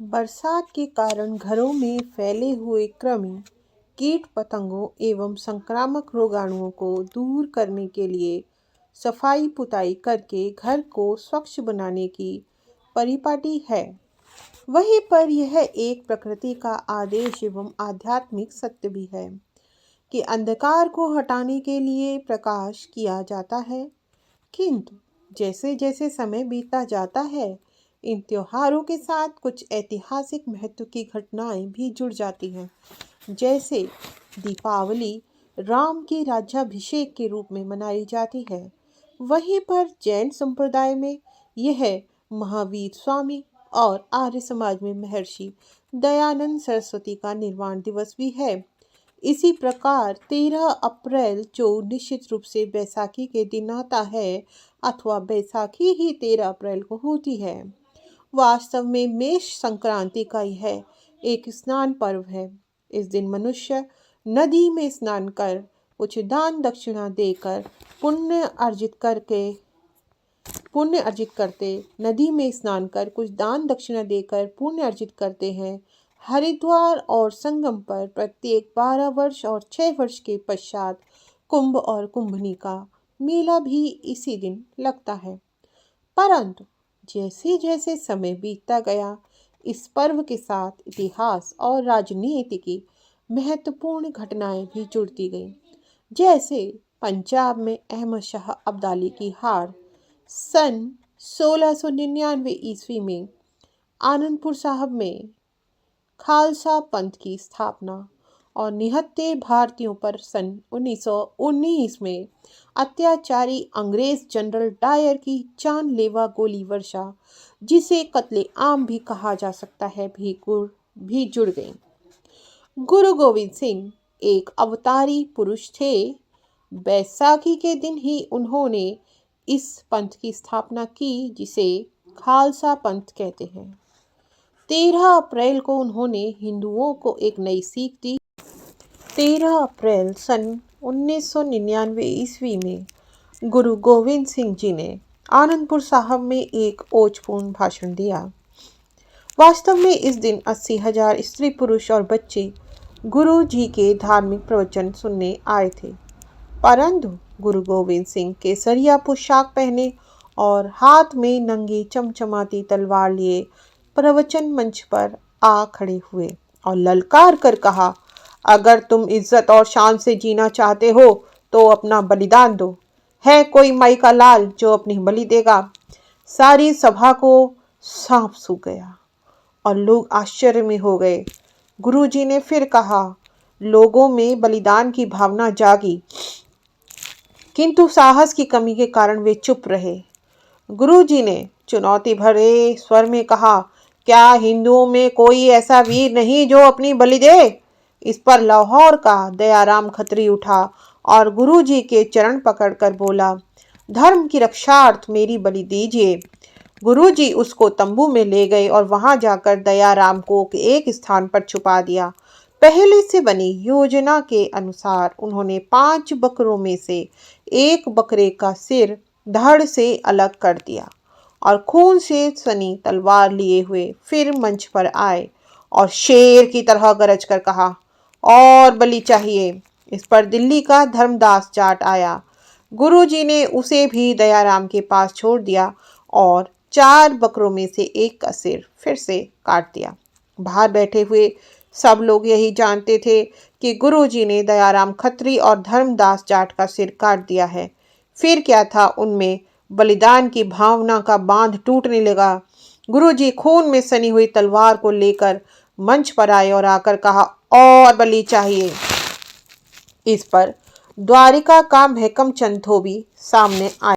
बरसात के कारण घरों में फैले हुए कृमि, कीट पतंगों एवं संक्रामक रोगाणुओं को दूर करने के लिए सफाई पुताई करके घर को स्वच्छ बनाने की परिपाटी है। वहीं पर यह एक प्रकृति का आदेश एवं आध्यात्मिक सत्य भी है कि अंधकार को हटाने के लिए प्रकाश किया जाता है। किंतु जैसे जैसे समय बीतता जाता है, इन त्योहारों के साथ कुछ ऐतिहासिक महत्व की घटनाएं भी जुड़ जाती हैं। जैसे दीपावली राम के राज्याभिषेक के रूप में मनाई जाती है। वहीं पर जैन संप्रदाय में यह महावीर स्वामी और आर्य समाज में महर्षि दयानंद सरस्वती का निर्वाण दिवस भी है। इसी प्रकार 13 अप्रैल जो निश्चित रूप से बैसाखी के दिन आता है अथवा बैसाखी ही 13 अप्रैल को होती है, वास्तव में मेष संक्रांति का यह एक स्नान पर्व है। इस दिन मनुष्य नदी में स्नान कर कुछ दान दक्षिणा देकर पुण्य अर्जित करते नदी में स्नान कर कुछ दान दक्षिणा देकर पुण्य अर्जित करते हैं। हरिद्वार और संगम पर प्रत्येक 12 वर्ष और 6 वर्ष के पश्चात कुंभ और कुंभनी का मेला भी इसी दिन लगता है। परंतु जैसे जैसे समय बीतता गया, इस पर्व के साथ इतिहास और राजनीति की महत्वपूर्ण घटनाएं भी जुड़ती गईं। जैसे पंजाब में अहमद शाह अब्दाली की हार, सन 1699 ईस्वी में आनंदपुर साहब में खालसा पंथ की स्थापना और निहत्थे भारतीयों पर सन 1919 में अत्याचारी अंग्रेज जनरल डायर की जानलेवा गोली वर्षा, जिसे कत्ले आम भी कहा जा सकता है, भी जुड़ गई। गुरु गोविंद सिंह एक अवतारी पुरुष थे। बैसाखी के दिन ही उन्होंने इस पंथ की स्थापना की जिसे खालसा पंथ कहते हैं। 13 अप्रैल को उन्होंने हिंदुओं को एक नई सीख दी। 13 अप्रैल सन 1999 ईस्वी में गुरु गोविंद सिंह जी ने आनंदपुर साहब में एक ओजपूर्ण भाषण दिया। वास्तव में इस दिन 80,000 स्त्री पुरुष और बच्चे गुरु जी के धार्मिक प्रवचन सुनने आए थे। परंतु गुरु गोविंद सिंह केसरिया पोशाक पहने और हाथ में नंगी चमचमाती तलवार लिए प्रवचन मंच पर आ खड़े हुए और ललकार कर कहा, अगर तुम इज्जत और शान से जीना चाहते हो तो अपना बलिदान दो। है कोई माई का लाल जो अपनी बलि देगा? सारी सभा को सांप सूख गया और लोग आश्चर्य में हो गए। गुरुजी ने फिर कहा, लोगों में बलिदान की भावना जागी, किंतु साहस की कमी के कारण वे चुप रहे। गुरुजी ने चुनौती भरे स्वर में कहा, क्या हिंदुओं में कोई ऐसा वीर नहीं जो अपनी बलि दे? इस पर लाहौर का दयाराम खत्री उठा और गुरुजी के चरण पकड़कर बोला, धर्म की रक्षार्थ मेरी बलि दीजिए। गुरुजी उसको तंबू में ले गए और वहां जाकर दयाराम को एक स्थान पर छुपा दिया। पहले से बनी योजना के अनुसार उन्होंने 5 बकरों में से एक बकरे का सिर धड़ से अलग कर दिया और खून से सनी तलवार लिए हुए फिर मंच पर आए और शेर की तरह गरज कर कहा, और बलि चाहिए। इस पर दिल्ली का धर्मदास जाट आया। गुरुजी ने उसे भी दयाराम के पास छोड़ दिया और 4 बकरों में से एक का सिर फिर से काट दिया। बाहर बैठे हुए सब लोग यही जानते थे कि गुरुजी ने दयाराम खत्री और धर्मदास जाट का सिर काट दिया है। फिर क्या था, उनमें बलिदान की भावना का बांध टूटने लगा। गुरुजी खून में सनी हुई तलवार को लेकर मंच पर आए और आकर कहा, और बलि चाहिए। इस पर द्वारिका का महकम चंद धोबी सामने आए।